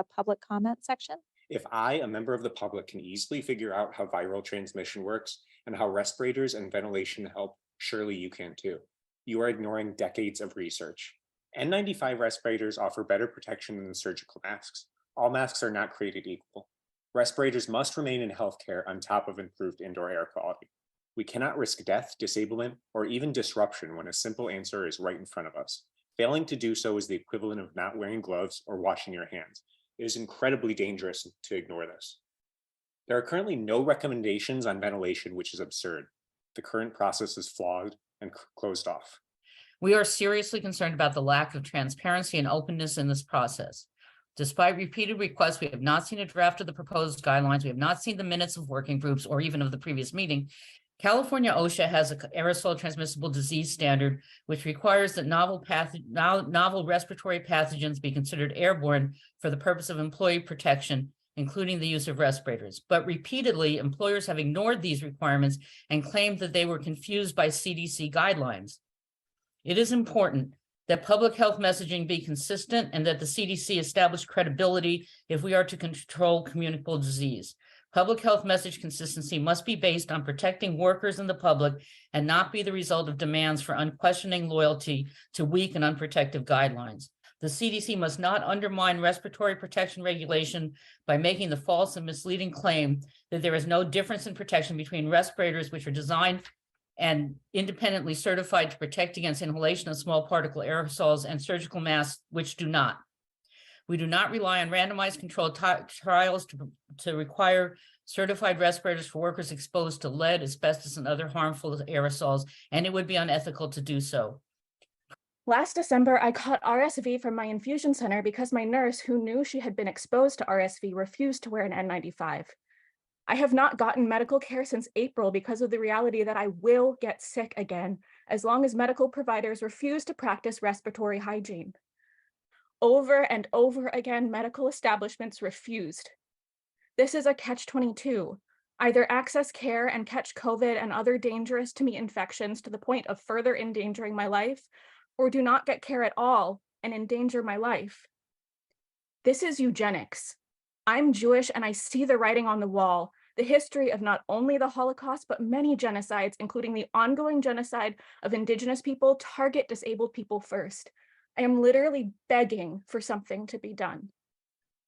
a public comment section. If I, a member of the public, can easily figure out how viral transmission works and how respirators and ventilation help, surely you can too. You are ignoring decades of research. N95 respirators offer better protection than surgical masks. All masks are not created equal. Respirators must remain in healthcare on top of improved indoor air quality. We cannot risk death, disablement, or even disruption when a simple answer is right in front of us. Failing to do so is the equivalent of not wearing gloves or washing your hands. It is incredibly dangerous to ignore this. There are currently no recommendations on ventilation, which is absurd. The current process is flawed and closed off. We are seriously concerned about the lack of transparency and openness in this process. Despite repeated requests, we have not seen a draft of the proposed guidelines. We have not seen the minutes of working groups or even of the previous meeting. California OSHA has an aerosol transmissible disease standard, which requires that novel respiratory pathogens be considered airborne for the purpose of employee protection, including the use of respirators. But repeatedly, employers have ignored these requirements and claimed that they were confused by CDC guidelines. It is important that public health messaging be consistent and that the CDC establish credibility if we are to control communicable disease. Public health message consistency must be based on protecting workers and the public and not be the result of demands for unquestioning loyalty to weak and unprotective guidelines. The CDC must not undermine respiratory protection regulation by making the false and misleading claim that there is no difference in protection between respirators, which are designed and independently certified to protect against inhalation of small particle aerosols, and surgical masks, which do not. We do not rely on randomized controlled trials to require certified respirators for workers exposed to lead, asbestos, and other harmful aerosols, and it would be unethical to do so. Last December, I caught RSV from my infusion center because my nurse, who knew she had been exposed to RSV, refused to wear an N95. I have not gotten medical care since April because of the reality that I will get sick again, as long as medical providers refuse to practice respiratory hygiene. Over and over again, medical establishments refused. This is a catch-22. Either access care and catch COVID and other dangerous to me infections to the point of further endangering my life, or do not get care at all and endanger my life. This is eugenics. I'm Jewish and I see the writing on the wall, the history of not only the Holocaust, but many genocides, including the ongoing genocide of Indigenous people, target disabled people first. I am literally begging for something to be done.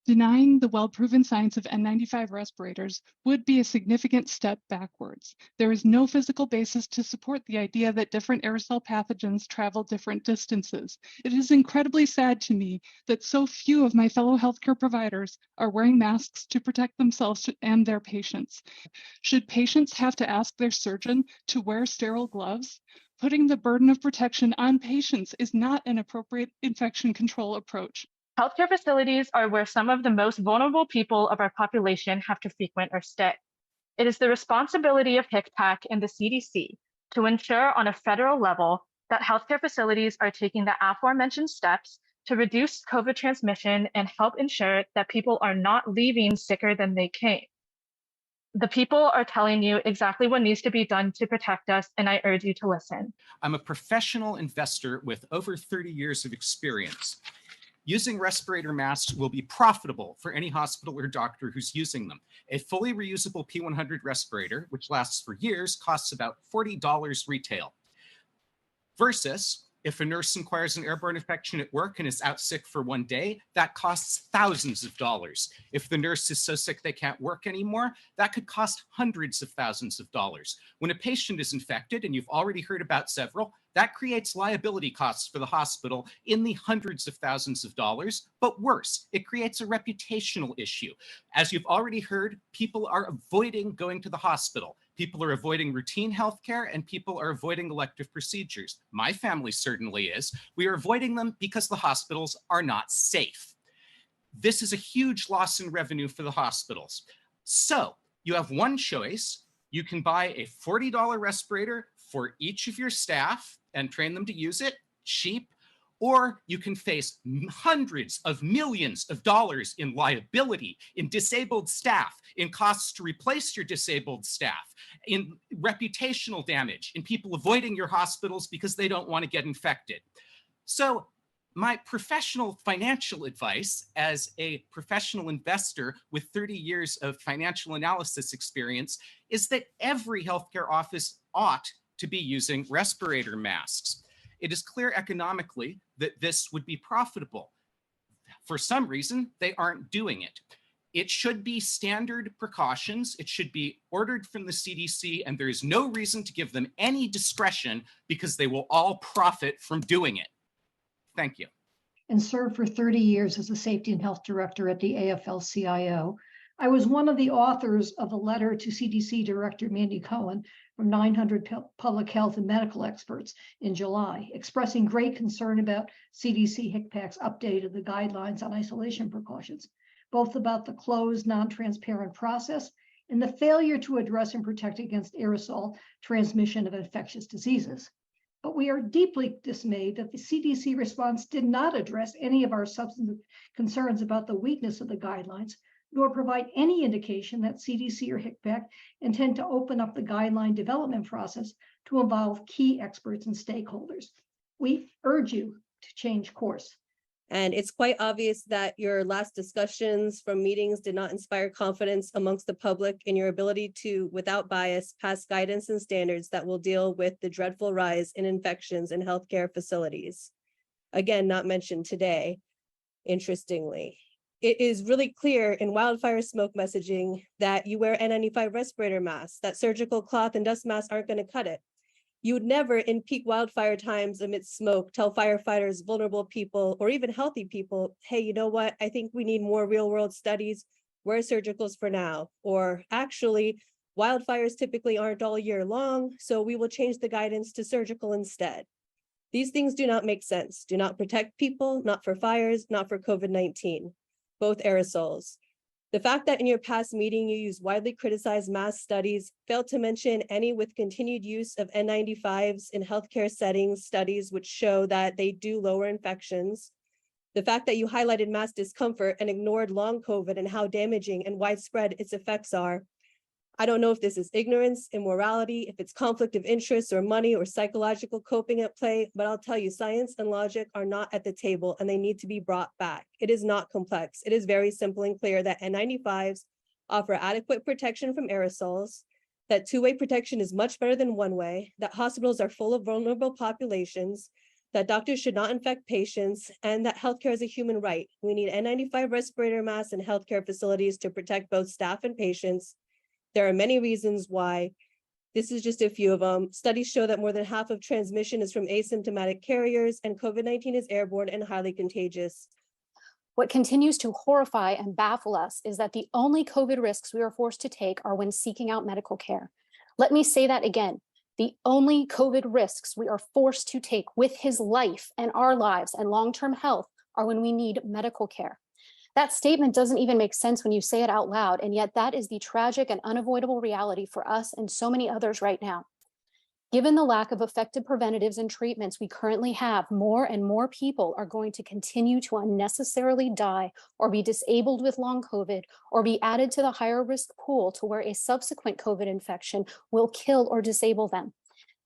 Denying the well-proven science of N95 respirators would be a significant step backwards. There is no physical basis to support the idea that different aerosol pathogens travel different distances. It is incredibly sad to me that so few of my fellow healthcare providers are wearing masks to protect themselves and their patients. Should patients have to ask their surgeon to wear sterile gloves? Putting the burden of protection on patients is not an appropriate infection control approach. Healthcare facilities are where some of the most vulnerable people of our population have to frequent or stay. It is the responsibility of HICPAC and the CDC to ensure on a federal level that healthcare facilities are taking the aforementioned steps to reduce COVID transmission and help ensure that people are not leaving sicker than they came. The people are telling you exactly what needs to be done to protect us, and I urge you to listen. I'm a professional investor with over 30 years of experience. Using respirator masks will be profitable for any hospital or doctor who's using them. A fully reusable P100 respirator, which lasts for years, costs about $40 retail. Versus, if a nurse acquires an airborne infection at work and is out sick for one day, that costs thousands of dollars. If the nurse is so sick they can't work anymore, that could cost hundreds of thousands of dollars. When a patient is infected, and you've already heard about several, that creates liability costs for the hospital in the hundreds of thousands of dollars. But worse, it creates a reputational issue. As you've already heard, people are avoiding going to the hospital. People are avoiding routine healthcare, and people are avoiding elective procedures. My family certainly is. We are avoiding them because the hospitals are not safe. This is a huge loss in revenue for the hospitals. So you have one choice. You can buy a $40 respirator for each of your staff and train them to use it, cheap, or you can face hundreds of millions of dollars in liability, in disabled staff, in costs to replace your disabled staff, in reputational damage, in people avoiding your hospitals because they don't want to get infected. So My professional financial advice as a professional investor with 30 years of financial analysis experience is that every healthcare office ought to be using respirator masks. It is clear economically that this would be profitable. For some reason, they aren't doing it. It should be standard precautions. It should be ordered from the CDC, and there is no reason to give them any discretion because they will all profit from doing it. Thank you. And served for 30 years as a safety and health director at the AFL-CIO. I was one of the authors of a letter to CDC Director Mandy Cohen from 900 public health and medical experts in July, expressing great concern about CDC HICPAC's update of the guidelines on isolation precautions, both about the closed, non-transparent process and the failure to address and protect against aerosol transmission of infectious diseases. But we are deeply dismayed that the CDC response did not address any of our substantive concerns about the weakness of the guidelines, nor provide any indication that CDC or HICPAC intend to open up the guideline development process to involve key experts and stakeholders. We urge you to change course. And it's quite obvious that your last discussions from meetings did not inspire confidence amongst the public in your ability to, without bias, pass guidance and standards that will deal with the dreadful rise in infections in healthcare facilities. Again, not mentioned today, interestingly. It is really clear in wildfire smoke messaging that you wear N95 respirator masks, that surgical cloth and dust masks aren't going to cut it. You would never, in peak wildfire times amidst smoke, tell firefighters, vulnerable people, or even healthy people, hey, you know what? I think we need more real-world studies. Wear surgicals for now. Or actually, wildfires typically aren't all year long, so we will change the guidance to surgical instead. These things do not make sense. Do not protect people, not for fires, not for COVID-19, both aerosols. The fact that in your past meeting you used widely criticized mass studies, failed to mention any with continued use of N95s in healthcare settings, studies which show that they do lower infections. The fact that you highlighted mass discomfort and ignored long COVID and how damaging and widespread its effects are. I don't know if this is ignorance, immorality, if it's conflict of interest or money or psychological coping at play, but I'll tell you, science and logic are not at the table and they need to be brought back. It is not complex. It is very simple and clear that N95s offer adequate protection from aerosols, that two-way protection is much better than one-way, that hospitals are full of vulnerable populations, that doctors should not infect patients, and that healthcare is a human right. We need N95 respirator masks in healthcare facilities to protect both staff and patients. There are many reasons why. This is just a few of them. Studies show that more than half of transmission is from asymptomatic carriers, and COVID-19 is airborne and highly contagious. What continues to horrify and baffle us is that the only COVID risks we are forced to take are when seeking out medical care. Let me say that again. The only COVID risks we are forced to take with his life and our lives and long-term health are when we need medical care. That statement doesn't even make sense when you say it out loud, and yet that is the tragic and unavoidable reality for us and so many others right now. Given the lack of effective preventatives and treatments we currently have, more and more people are going to continue to unnecessarily die or be disabled with long COVID or be added to the higher risk pool to where a subsequent COVID infection will kill or disable them.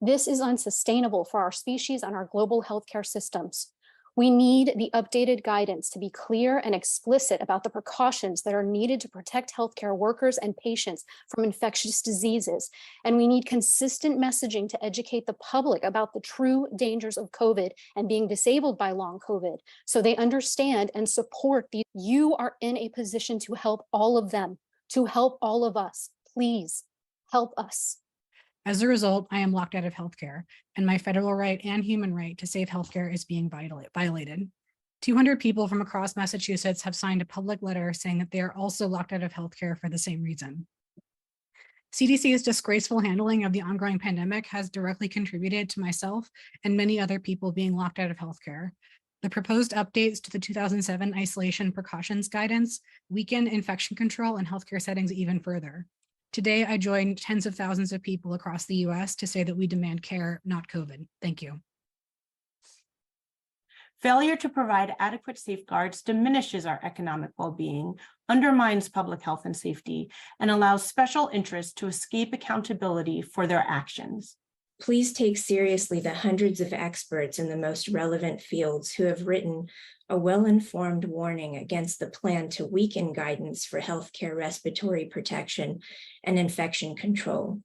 This is unsustainable for our species and our global healthcare systems. We need the updated guidance to be clear and explicit about the precautions that are needed to protect healthcare workers and patients from infectious diseases. And we need consistent messaging to educate the public about the true dangers of COVID and being disabled by long COVID, so they understand and support these. You are in a position to help all of them, to help all of us. Please help us. As a result, I am locked out of healthcare, and my federal right and human right to safe healthcare is being violated. 200 people from across Massachusetts have signed a public letter saying that they are also locked out of healthcare for the same reason. CDC's disgraceful handling of the ongoing pandemic has directly contributed to myself and many other people being locked out of healthcare. The proposed updates to the 2007 isolation precautions guidance weaken infection control in healthcare settings even further. Today, I joined tens of thousands of people across the US to say that we demand care, not COVID. Thank you. Failure to provide adequate safeguards diminishes our economic well-being, undermines public health and safety, and allows special interests to escape accountability for their actions. Please take seriously the hundreds of experts in the most relevant fields who have written a well-informed warning against the plan to weaken guidance for healthcare respiratory protection and infection control.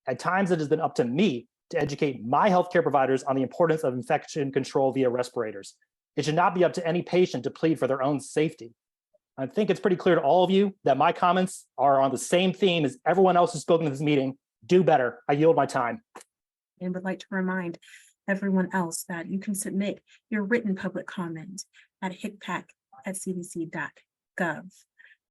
At times, it has been up to me to educate my healthcare providers on the importance of infection control via respirators. It should not be up to any patient to plead for their own safety. I think it's pretty clear to all of you that my comments are on the same theme as everyone else who's spoken to this meeting. Do better. I yield my time. And would like to remind everyone else that you can submit your written public comment at HICPAC@cdc.gov.